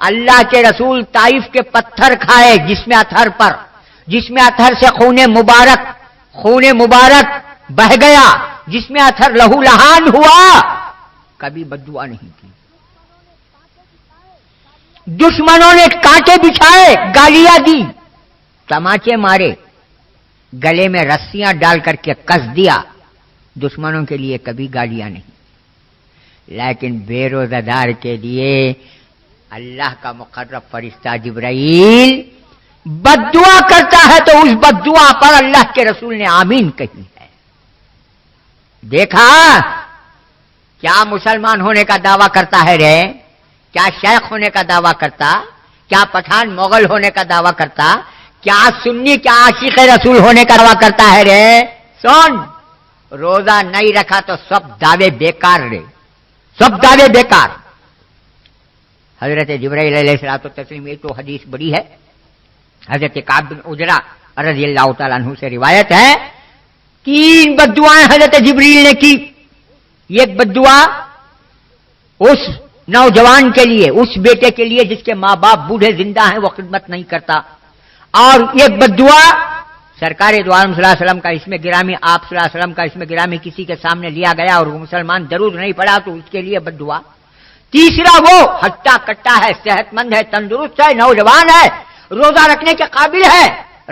اللہ کے رسول طائف کے پتھر کھائے جس میں اتھر سے خون مبارک بہ گیا، جس میں اتھر لہو لہان ہوا، کبھی بددعا نہیں کی۔ دشمنوں نے کانٹے بچھائے، گالیاں دی، تماچے مارے، گلے میں رسیاں ڈال کر کے کس دیا، دشمنوں کے لیے کبھی گالیاں نہیں، لیکن بے روزہ دار کے لیے اللہ کا مقرب فرشتہ جبرائیل بد دعا کرتا ہے تو اس بد دعا پر اللہ کے رسول نے آمین کہی ہے. دیکھا کیا مسلمان ہونے کا دعویٰ کرتا ہے رے؟ کیا شیخ ہونے کا دعویٰ کرتا؟ کیا پٹھان مغل ہونے کا دعویٰ کرتا؟ کیا سنی کیا عاشق رسول ہونے کا دعویٰ کرتا ہے رے؟ سن، روزہ نہیں رکھا تو سب دعوے بیکار رے، سب دعوے بیکار. حضرت جبرائیل علیہ الصلوۃ والتسلیم، یہ تو حدیث بڑی ہے، حضرت کعب بن عجرہ رضی اللہ تعالیٰ عنہ سے روایت ہے، 3 بد دعائیں حضرت جبریل نے کی. ایک بد دعا اس نوجوان کے لیے، اس بیٹے کے لیے جس کے ماں باپ بوڑھے زندہ ہیں، وہ خدمت نہیں کرتا. اور ایک بد دعا سرکار دو عالم صلی اللہ علیہ وسلم کا اس میں گرامی، آپ صلی اللہ علیہ وسلم کا اس میں گرامی کسی کے سامنے لیا گیا اور وہ مسلمان درود نہیں پڑا تو اس کے لیے بد دعا. تیسرا وہ ہٹا کٹا ہے، صحت مند ہے، تندرست ہے، نوجوان ہے، روزہ رکھنے کے قابل ہے،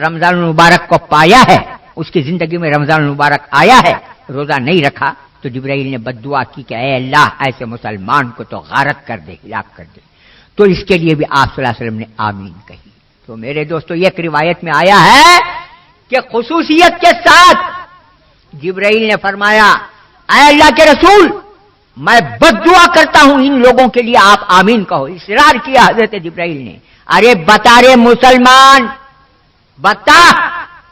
رمضان المبارک کو پایا ہے، اس کی زندگی میں رمضان المبارک آیا ہے، روزہ نہیں رکھا تو جبرائیل نے بد دعا کی کہ اے اللہ ایسے مسلمان کو تو غارت کر دے، ہلاک کر دے. تو اس کے لیے بھی آپ صلی اللہ علیہ وسلم نے آمین کہی. تو میرے دوستو ایک روایت میں آیا ہے کہ خصوصیت کے ساتھ جبرائیل نے فرمایا اے اللہ کے رسول میں بد دعا کرتا ہوں ان لوگوں کے لیے، آپ آمین کہو. اصرار کیا حضرت جبرائیل نے، ارے بتا رے مسلمان، بتا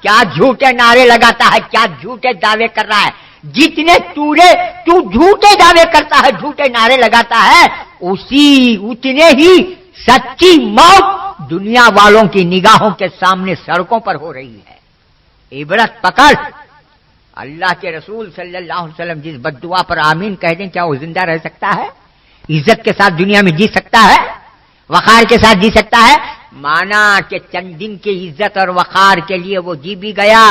کیا جھوٹے نعرے لگاتا ہے، کیا جھوٹے دعوے کر رہا ہے؟ جتنے تو جھوٹے دعوے کرتا ہے، جھوٹے نعرے لگاتا ہے، اتنے ہی سچی موت دنیا والوں کی نگاہوں کے سامنے سڑکوں پر ہو رہی ہے. عبرت پکڑ. اللہ کے رسول صلی اللہ علیہ وسلم جس بد دعا پر آمین کہہ دیں، کیا وہ زندہ رہ سکتا ہے؟ عزت کے ساتھ دنیا میں جی سکتا ہے؟ وقار کے ساتھ جی سکتا ہے؟ مانا کہ چند دن کی عزت اور وقار کے لیے وہ جی بھی گیا،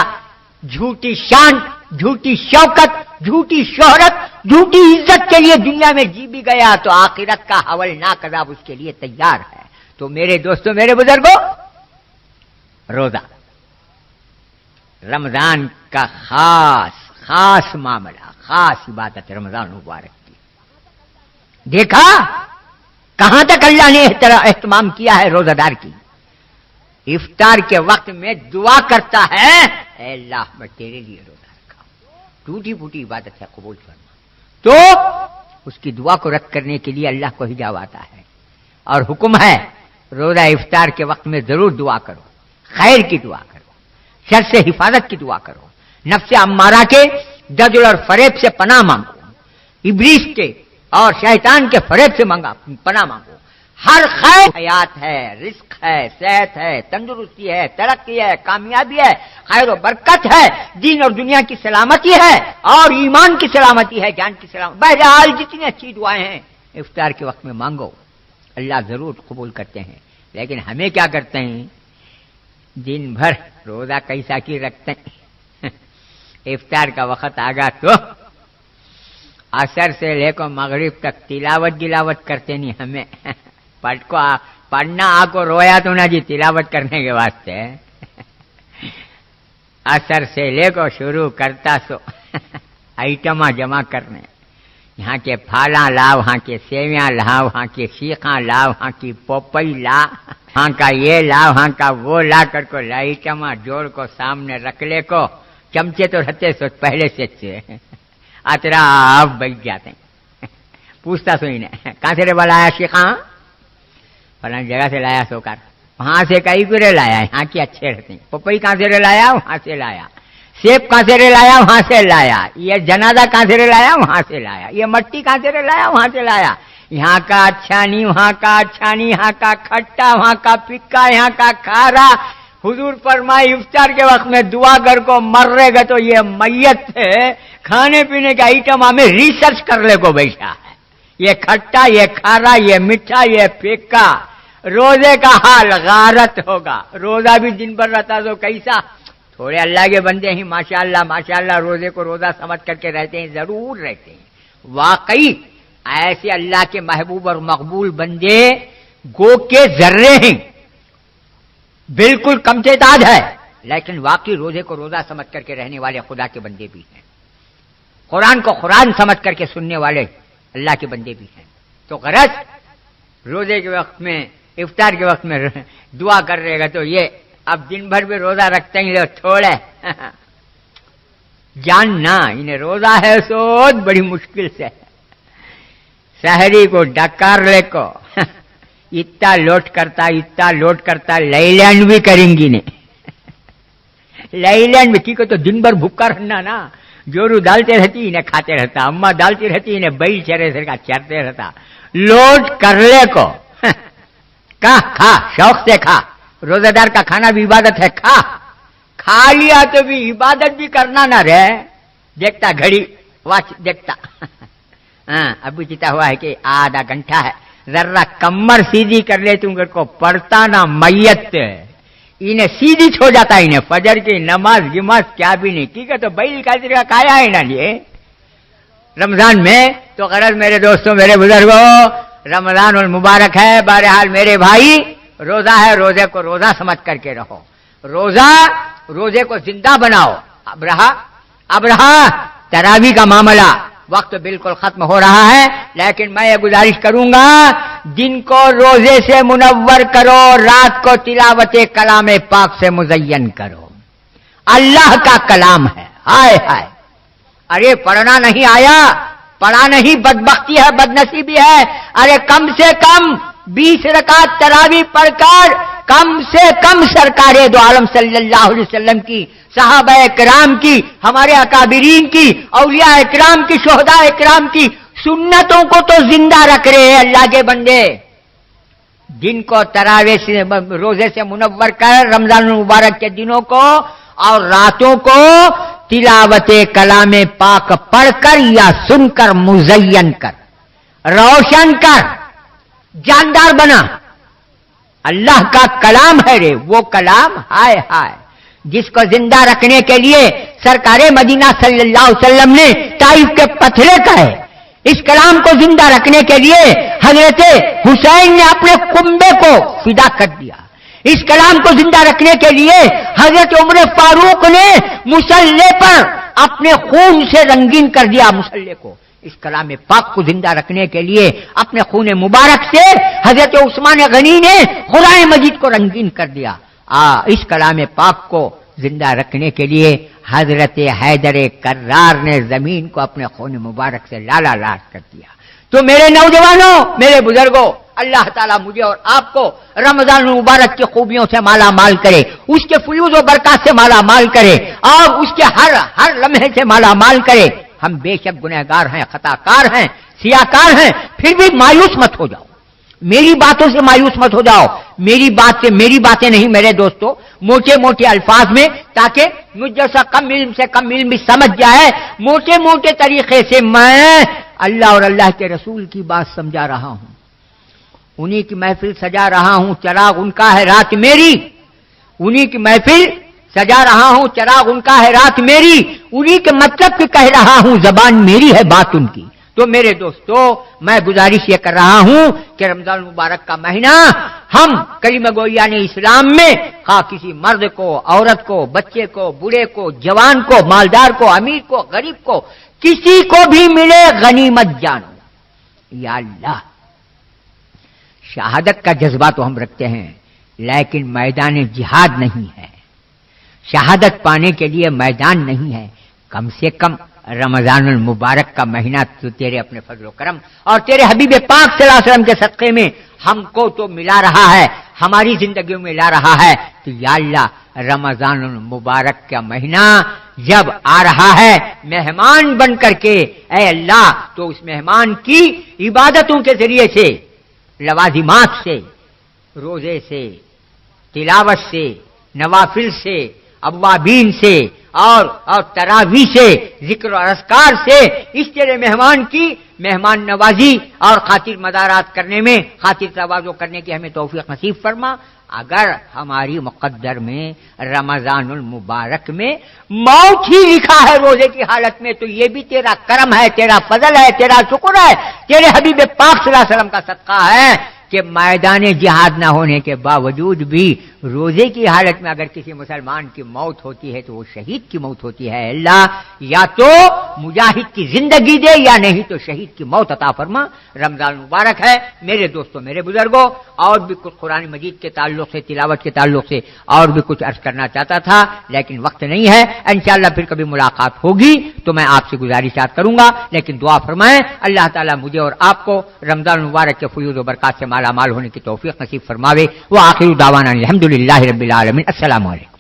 جھوٹی شان، جھوٹی شوکت، جھوٹی شہرت، جھوٹی عزت کے لیے دنیا میں جی بھی گیا تو آخرت کا ہولناک عذاب اس کے لیے تیار ہے. تو میرے دوستوں، میرے بزرگوں، روزہ رمضان کا خاص معاملہ، خاص عبادت رمضان مبارک کی. دیکھا کہاں تک اللہ نے اہتمام کیا ہے روزہ دار کی. افطار کے وقت میں دعا کرتا ہے اے اللہ میں تیرے لیے روزہ رکھا ہوں، ٹوٹی پھوٹی عبادت ہے، قبول فرما. تو اس کی دعا کو رد کرنے کے لیے اللہ کو حجاب آتا ہے اور حکم ہے روزہ افطار کے وقت میں ضرور دعا کرو، خیر کی دعا کرو، شر سے حفاظت کی دعا کرو، نفس امارہ کے جدل اور فریب سے پناہ مانگو، ابلیس کے اور شیطان کے فریب سے پناہ مانگو. ہر خیر حیات ہے، رزق ہے، صحت ہے، تندرستی ہے، ترقی ہے، کامیابی ہے، خیر و برکت ہے، دین اور دنیا کی سلامتی ہے اور ایمان کی سلامتی ہے، جان کی سلامتی. بہرحال جتنی اچھی دعائیں ہیں افطار کے وقت میں مانگو، اللہ ضرور قبول کرتے ہیں. لیکن ہمیں کیا کرتے ہیں؟ دن بھر روزہ کیسا کی رکھتے ہیں، افطار کا وقت آگا تو عصر سے لے کر مغرب تک تلاوت کرتے نہیں. ہمیں پڑھنا آپ کو رویا تو نہ جی، تلاوت کرنے کے واسطے عصر سے لے کر شروع کرتا سو آئٹما جمع کرنے، یہاں کے پھالاں لا، وہاں کے سیویاں لا، وہاں کے سیخاں لا، وہاں کی پوپئی لا، وہاں کا یہ لا، وہاں کا وہ لا کر کو لائٹما جوڑ کو سامنے رکھ لے کو. چمچے تو رہتے سو پہلے سے اترا آپ بیٹھ جاتے ہیں. پوچھتا سو انہیں کہاں سے رے بلایا شیخاں؟ فلاں جگہ سے لایا سو کر، وہاں سے کئی گرے لایا، یہاں کی اچھے رہتے ہیں. پپئی کہاں سے رے لایا؟ وہاں سے لایا. سیب کہاں سے رے لایا؟ وہاں سے لایا. یہ جنازہ کہاں سے رے لایا؟ وہاں سے لایا. یہ مٹی کہاں سے رے لایا؟ وہاں سے لایا. یہاں کا اچھا نہیں، وہاں کا اچھا نہیں، یہاں کا کھٹا، وہاں کا پکا، یہاں کا کھارا. حضور فرمائے افطار کے وقت میں دعا کر کو مر رہے گا تو یہ میت ہے، کھانے پینے کا آئٹم ہمیں ریسرچ کر لے کو بیٹھا ہے. یہ کھٹا، یہ کھارا، یہ میٹھا، یہ پھیکا. روزے کا حال غارت ہوگا. روزہ بھی دن بھر رہتا تو کیسا. تھوڑے اللہ کے بندے ہیں ماشاءاللہ روزے کو روزہ سمجھ کر کے رہتے ہیں، ضرور رہتے ہیں. واقعی ایسے اللہ کے محبوب اور مقبول بندے گو کے ذرے ہیں، بالکل کم تعداد ہے، لیکن واقعی روزے کو روزہ سمجھ کر کے رہنے والے خدا کے بندے بھی ہیں، قرآن کو قرآن سمجھ کر کے سننے والے اللہ کے بندے بھی ہیں. تو غرض روزے کے وقت میں افطار کے وقت میں دعا کر رہے گا تو یہ اب دن بھر بھی روزہ رکھتے ہیں تھوڑا جاننا انہیں روزہ ہے سو بڑی مشکل سے سحری کو ڈکار لے کو اتنا لوٹ کرتا لائلینڈ بھی کریں گی نہیں لائلینڈ میں کی کو تو دن بھر بھوکا رہنا نا جورو ڈالتے رہتی انہیں کھاتے رہتا اما ڈالتی رہتی انہیں بیل چرے سے کا چرتے رہتا لوٹ کر لے کو کھا شوق سے کھا روزہ دار کا کھانا بھی عبادت ہے کھا لیا تو بھی عبادت بھی کرنا نہ رہے دیکھتا گھڑی واچ دیکھتا ہاں ابھی جیتا ہوا ہے کہ آدھا گھنٹہ ہے ذرا کمر سیدھی کر لے تم کو پڑھتا نا میت انہیں سیدھی چھو جاتا انہیں فجر کی نماز گماز کیا بھی نہیں ٹھیک ہے تو بیل کا طریقہ کھایا ہے نا یہ رمضان میں تو غرض میرے دوستوں میرے بزرگوں رمضان المبارک ہے بہرحال میرے بھائی روزہ ہے روزے کو روزہ سمجھ کر کے رہو روزے کو زندہ بناؤ اب رہا تراویح کا معاملہ وقت بالکل ختم ہو رہا ہے لیکن میں یہ گزارش کروں گا دن کو روزے سے منور کرو رات کو تلاوت کلام پاک سے مزین کرو اللہ کا کلام ہے ہائے ہائے ارے پڑھنا نہیں آیا پڑھا نہیں بدبختی ہے بدنصیبی ہے ارے کم سے کم 20 رکعت تراویح پڑھ کر کم سے کم سرکار دو عالم صلی اللہ علیہ وسلم کی صحابہ اکرام کی ہمارے اکابرین کی اولیاء اکرام کی شہداء اکرام کی سنتوں کو تو زندہ رکھ رہے ہیں اللہ کے بندے دن کو تراویح سے روزے سے منور کر رمضان المبارک کے دنوں کو اور راتوں کو تلاوت کلام پاک پڑھ کر یا سن کر مزین کر روشن کر جاندار بنا اللہ کا کلام ہے رے وہ کلام ہائے ہائے جس کو زندہ رکھنے کے لیے سرکار مدینہ صلی اللہ علیہ وسلم نے طائف کے پتھرے کہے اس کلام کو زندہ رکھنے کے لیے حضرت حسین نے اپنے کنبے کو فدا کر دیا اس کلام کو زندہ رکھنے کے لیے حضرت عمر فاروق نے مصلی پر اپنے خون سے رنگین کر دیا مصلی کو اس کلام پاک کو زندہ رکھنے کے لیے اپنے خون مبارک سے حضرت عثمان غنی نے قرآن مجید کو رنگین کر دیا اس کلام پاک کو زندہ رکھنے کے لیے حضرت حیدر کرار نے زمین کو اپنے خون مبارک سے لالا لاٹ کر دیا تو میرے نوجوانوں میرے بزرگوں اللہ تعالیٰ مجھے اور آپ کو رمضان المبارک کی خوبیوں سے مالا مال کرے اس کے فیوز و برکات سے مالا مال کرے اور اس کے ہر لمحے سے مالا مال کرے ہم بے شک گنہگار ہیں خطا کار ہیں سیاکار ہیں پھر بھی مایوس مت ہو جاؤ میری باتوں سے مایوس مت ہو جاؤ میری باتیں نہیں میرے دوستو موٹے موٹے الفاظ میں تاکہ مجھ جیسا کم علم بھی سمجھ جائے موٹے طریقے سے میں اللہ اور اللہ کے رسول کی بات سمجھا رہا ہوں انہی کی محفل سجا رہا ہوں چراغ ان کا ہے رات میری انہی کی محفل سجا رہا ہوں چراغ ان کا ہے رات میری انہی کے مطلب کی کہہ رہا ہوں زبان میری ہے بات ان کی تو میرے دوستو میں گزارش یہ کر رہا ہوں کہ رمضان المبارک کا مہینہ ہم کلمہ گویان اسلام میں کسی مرد کو عورت کو بچے کو بوڑھے کو جوان کو مالدار کو امیر کو غریب کو کسی کو بھی ملے غنیمت جانو یا اللہ شہادت کا جذبہ تو ہم رکھتے ہیں لیکن میدان جہاد نہیں ہے شہادت پانے کے لیے میدان نہیں ہے کم سے کم رمضان المبارک کا مہینہ تو تیرے اپنے فضل و کرم اور تیرے حبیب پاک صلی اللہ علیہ وسلم کے صدقے میں ہم کو تو ملا رہا ہے ہماری زندگیوں میں لا رہا ہے تو یا اللہ رمضان المبارک کا مہینہ جب آ رہا ہے مہمان بن کر کے اے اللہ تو اس مہمان کی عبادتوں کے ذریعے سے لوازمات سے روزے سے تلاوت سے نوافل سے اوابین سے اور تراویح سے ذکر و اذکار سے اس تیرے مہمان کی مہمان نوازی اور خاطر مدارات کرنے میں خاطر تواضع کرنے کی ہمیں توفیق نصیب فرما اگر ہماری مقدر میں رمضان المبارک میں موت ہی لکھا ہے روزے کی حالت میں تو یہ بھی تیرا کرم ہے تیرا فضل ہے تیرا شکر ہے تیرے حبیب پاک صلی اللہ علیہ وسلم کا صدقہ ہے کہ میدان جہاد نہ ہونے کے باوجود بھی روزے کی حالت میں اگر کسی مسلمان کی موت ہوتی ہے تو وہ شہید کی موت ہوتی ہے. اللہ یا تو مجاہد کی زندگی دے یا نہیں تو شہید کی موت عطا فرما. رمضان مبارک ہے میرے دوستوں میرے بزرگوں. اور بھی کچھ قرآن مجید کے تعلق سے تلاوت کے تعلق سے اور بھی کچھ عرض کرنا چاہتا تھا لیکن وقت نہیں ہے. انشاءاللہ پھر کبھی ملاقات ہوگی تو میں آپ سے گزارشات کروں گا. لیکن دعا فرمائیں اللہ تعالیٰ مجھے اور آپ کو رمضان مبارک کے فیوض و برکات سے مالا مال ہونے کی توفیق نصیب فرماوے. وآخر دعوانا الحمدللہ رب العالمین. السلام علیکم.